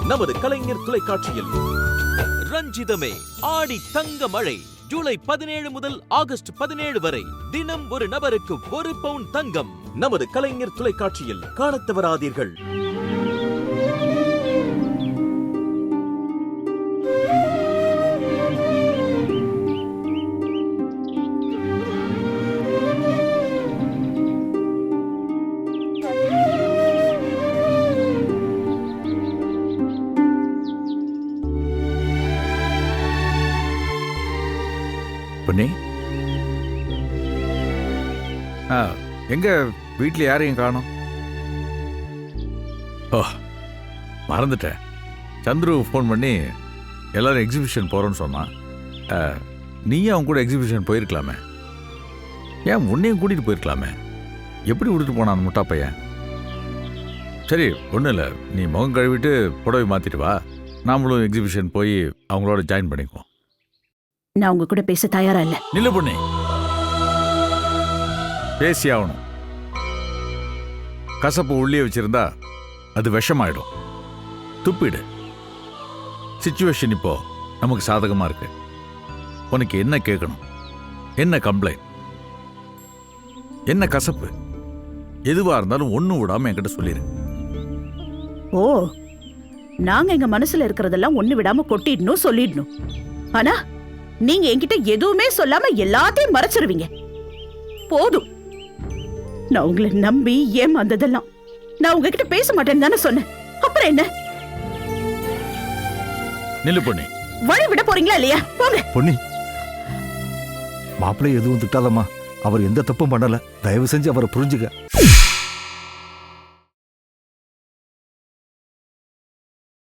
நமது கலைஞர் தொலைக்காட்சியில். ரஞ்சிதமே ஆடி தங்க மழை ஜூலை 17 முதல் ஆகஸ்ட் 17 வரை தினம் ஒரு நபருக்கு 1 பவுன் தங்கம். நமது கலைஞர் தொலைக்காட்சியில் காணத் தவறாதீர்கள். பொன்னி, எங்க வீட்டில் யாரையும் காணோம்? ஓ, மறந்துட்டேன். சந்துரு ஃபோன் பண்ணி எல்லாரும் எக்ஸிபிஷன் போகிறோன்னு சொன்னான். நீயும் அவன் கூட எக்ஸிபிஷன் போயிருக்கலாமே, ஏன் உன்னையும் கூட்டிகிட்டு போயிருக்கலாமே? எப்படி விட்டுட்டு போனான் அந்த முட்டா பையன்? சரி, ஒன்றும் இல்லை, நீ முகம் கழுவிட்டு புடவை மாற்றிட்டு வா, நாமளும் எக்ஸிபிஷன் போய் அவங்களோட ஜாயின் பண்ணிக்குவோம். நான் உங்க கூட பேச தயாரா இல்ல. நில்லு பொண்ணே, பேசி ஆகணும். கசப்பு உள்ளே வச்சிருந்தா அது விஷமாயிடும். துப்பிடு. சிச்சுவேஷன் இப்போ நமக்கு சாதகமா இருக்கு. உனக்கு என்ன கேட்கணும், என்ன கம்ப்ளைண்ட், என்ன கசப்பு, எதுவா இருந்தாலும் ஒண்ணு விடாம என்கிட்ட சொல்லிரு. ஓ, நாங்க எங்க மனசுல இருக்கிறதெல்லாம் ஒண்ணு விடாம கொட்டிடணும், சொல்லிடணும். ஆனா நீங்க என்கிட்ட எதுவுமே சொல்லாம எல்லாத்தையும் மறைச்சிருவீங்க. போதும். நான் உங்களை நம்பி ஏமாந்ததெல்லாம் நான் உங்ககிட்ட பேச மாட்டேன்னு தானே சொன்னேன். அப்புறம் என்ன? நில்லு பொண்ணி. வழி விட போறீங்களா இல்லையா? போங்க. பொன்னி, மாப்பிள்ளை எதுவும் திட்டாதம்மா. அவர் எந்த தப்பும் பண்ணல. தயவு செஞ்சு அவரை புரிஞ்சுக்க.